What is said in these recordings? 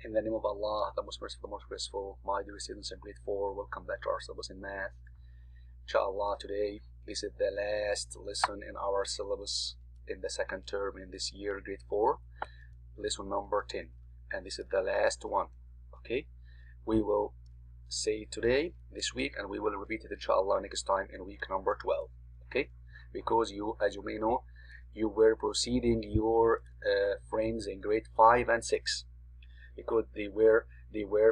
In the name of Allah, the most merciful, the most graceful, my dear students in grade 4, welcome back to our syllabus in math. Inshallah, today this is the last lesson in our syllabus in the second term in this year, grade 4, lesson number 10, and this is the last one. Okay, we will say today, this week, and we will repeat it inshallah next time in week number 12. Okay, because you, as you may know, you were proceeding your friends in grade 5 and 6. Because they were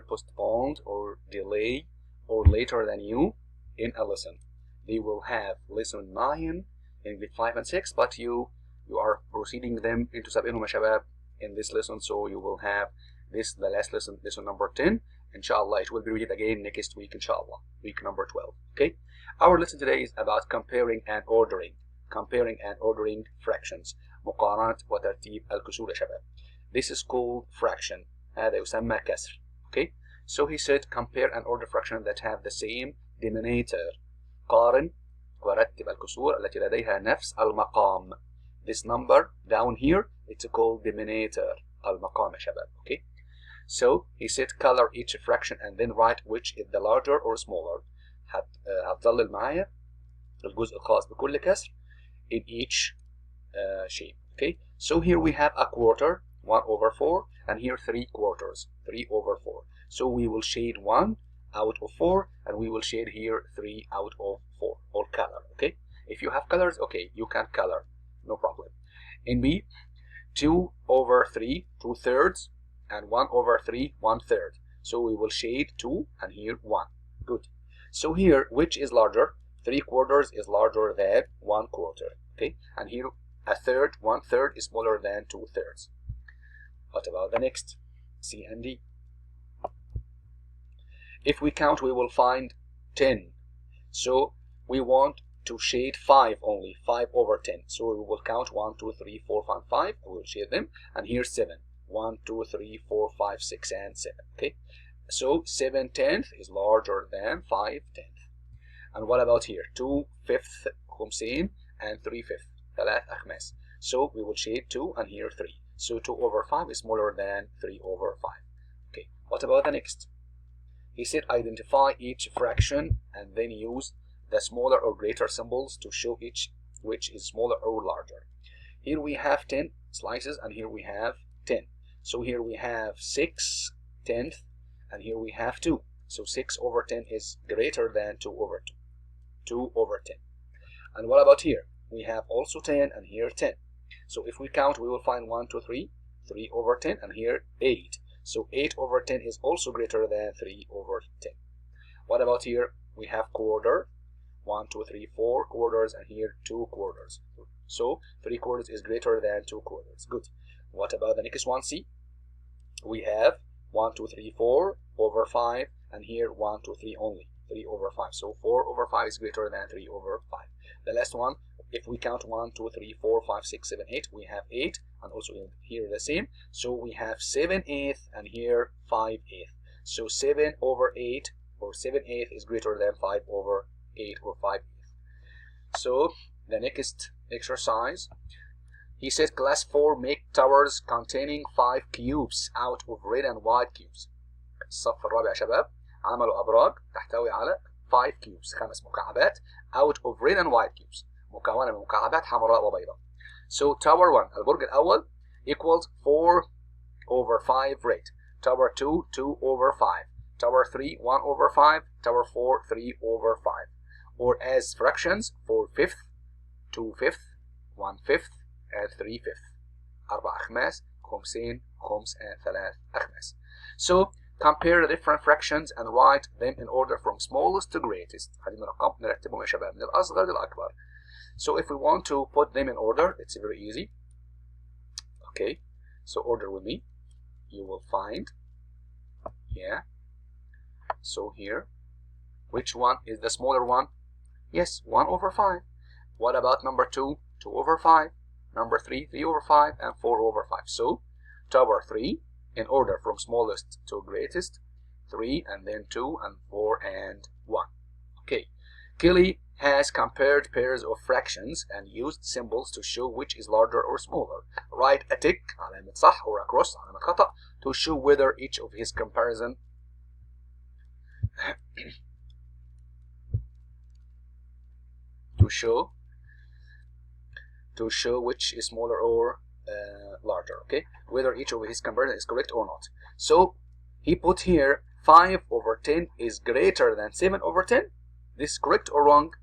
postponed or delayed or later than you in a lesson. They will have lesson 9 in grade 5 and 6, but you are proceeding them into Sab'inhum Shabab in this lesson, so you will have this, the last lesson, lesson number 10. Inshallah, it will be read again next week, inshallah, week number 12. Okay, our lesson today is about comparing and ordering fractions. مقارنة وترتيب الكسور يا شباب. This is called fraction. هذا يسمى كسر. Okay, so he said compare and order fraction that have the same denominator. قارن ورتب الكسور التي لديها نفس المقام. This number down here, it's called denominator. المقام يا شباب. Okay, so he said color each fraction and then write which is the larger or smaller. هتظلل معايا الجزء الخاص بكل كسر in each shape. Okay, so here we have a quarter, 1/4, and here 3/4, 3/4. So we will shade 1 out of 4, and we will shade here 3 out of 4, or color. Okay, if you have colors, okay, you can color, no problem. In B, 2/3, 2/3, and 1/3, 1/3. So we will shade 2 and here 1. Good. So here, which is larger? 3/4 is larger than 1/4. Okay, and here a third, 1/3 is smaller than 2/3. What about the next? C and D. If we count, we will find 10. So we want to shade 5 only, 5/10. So we will count 1, 2, 3, 4, 5, 5. We will shade them. And here 7. 1, 2, 3, 4, 5, 6, and 7. Okay. So 7/10 is larger than 5/10. And what about here? 2/5 خمسين and 3/5. 3 أخماس. So we will shade 2 and here 3. So 2/5 is smaller than 3/5. Okay, what about the next? He said identify each fraction and then use the smaller or greater symbols to show each which is smaller or larger. Here we have 10 slices and here we have 10. So here we have 6/10 and here we have 2. So 6/10 is greater than 2/2. 2/10. And what about here? We have also 10 and here 10. So if we count, we will find 1, 2, 3, 3/10, and here 8. So 8/10 is also greater than 3/10. What about here? We have quarter, 1, 2, 3, 4 quarters, and here 2 quarters. So 3/4 is greater than 2/4. Good. What about the next one? C. We have 1, 2, 3, 4/5, and here 1, 2, 3 only, 3/5. So 4/5 is greater than 3/5. The last one, if we count 1, 2, 3, 4, 5, 6, 7, 8, we have 8, and also here the same. So we have 7/8 and here 5/8. So 7/8 or 7/8 is greater than 5/8 or 5/8. So the next exercise, he said class 4 make towers containing 5 cubes out of red and white cubes. الصف الرابع يا شباب عملوا أبراج تحتوي على 5 cubes، 5 مكعبات out of red and white cubes، مكونة من مكعبات حمراء وبيضاء. So tower 1 البرج الأول equals 4/5 red. Tower 2 2/5. Tower 3 1/5. Tower 4 3/5. Or as fractions 4/5, 2/5, 1/5, and 3/5. 4 أخماس، خمسين، خمس، and 3 أخماس. So compare the different fractions and write them in order from smallest to greatest. خلينا نرتبهم يا شباب من الأصغر للأكبر. So if we want to put them in order, it's very easy. Okay, so order with me. You will find, yeah. So here, which one is the smaller one? Yes, 1/5. What about number 2? 2/5. Number 3, 3/5, and 4/5. So tower 3 in order from smallest to greatest, 3 and then 2 and 4 and 1. Okay, Kelly has compared pairs of fractions and used symbols to show which is larger or smaller. Write a tick علامة صح or a cross علامة خطأ to show whether each of his comparison to show which is smaller or larger. Okay, whether each of his comparison is correct or not. So he put here 5 over 10 is greater than 7 over 10. This is correct or wrong?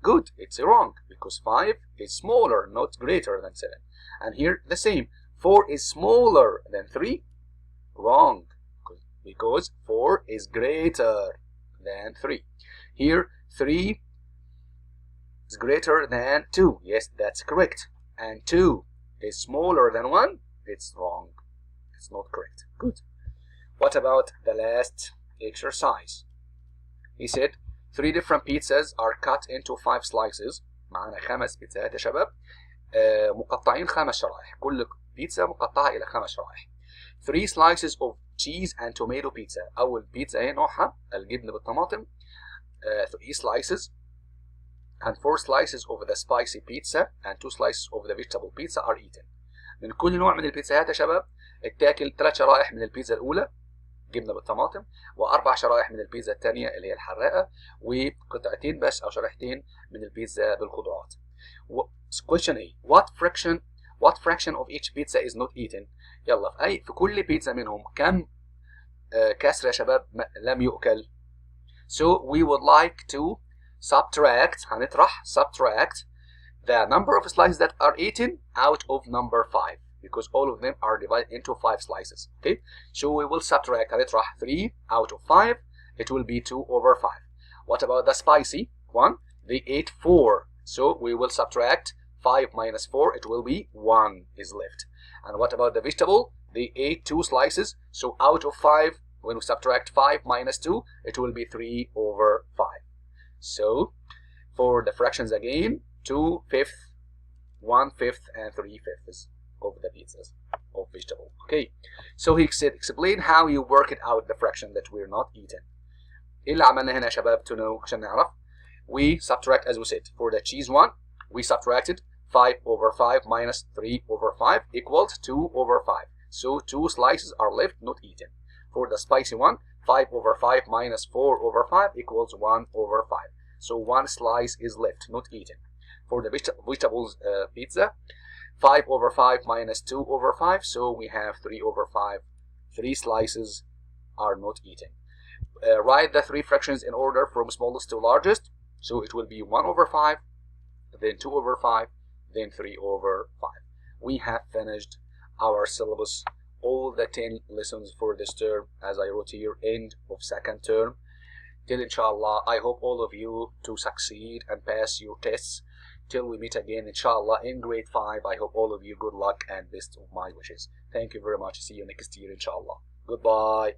Good, it's wrong because 5 is smaller, not greater than 7. And here the same, 4 is smaller than 3. Wrong, because 4 is greater than 3. Here 3 is greater than 2. Yes, that's correct. And 2 is smaller than 1. It's wrong. It's not correct. Good. What about the last exercise? He said 3 different pizzas are cut into 5 slices. معنا 5 بيتزات يا شباب مقطعين 5 شرائح. كل بيتزا مقطعة إلى 5 شرائح. 3 slices of cheese and tomato pizza. أول بيتزا هي نوعها الجبن بالطماطم. 3 slices and 4 slices of the spicy pizza and 2 slices of the vegetable pizza are eaten. من كل نوع من البيتزاهات يا شباب اتاكل 3 شرائح من البيتزا الأولى جبنة بالطماطم و4 شرائح من البيتزا الثانية اللي هي الحراقة وقطعتين بس أو شريحتين من البيتزا بالخضروات. Question A. What fraction of each pizza is not eaten? يلا في كل بيتزا منهم كم كسر يا شباب لم يؤكل؟ So we would like to هنطرح subtract the number of slices that are eaten out of number 5 because all of them are divided into 5 slices. Okay, so we will subtract هنطرح 3 out of 5. It will be 2 over 5. What about the spicy one? They ate 4, so we will subtract 5 minus 4. It will be 1 is left. And what about the vegetable? They ate 2 slices, so out of 5 when we subtract 5 minus 2 it will be 3 over 5. So for the fractions again, 2/5, 1/5 and 3/5 of the pizzas of vegetable. Okay, so he said explain how you work it out the fraction that we're not eating. ايه اللي عملنا هنا يا شباب to know عشان نعرف؟ We subtract as we said for the cheese one we subtracted 5 over 5 minus 3 over 5 equals 2 over 5. So 2 slices are left not eaten. For the spicy one 5 over 5 minus 4 over 5 equals 1 over 5. So 1 slice is left, not eaten. For the vegetables pizza, 5 over 5 minus 2 over 5, so we have 3 over 5. 3 slices are not eaten. Write the 3 fractions in order from smallest to largest. So it will be 1 over 5, then 2 over 5, then 3 over 5. We have finished our syllabus, all the 10 lessons for this term, as I wrote here, end of second term. Till inshallah, I hope all of you to succeed and pass your tests. Till we meet again inshallah in grade 5, I hope all of you good luck and best of my wishes. Thank you very much. See you next year inshallah. Goodbye.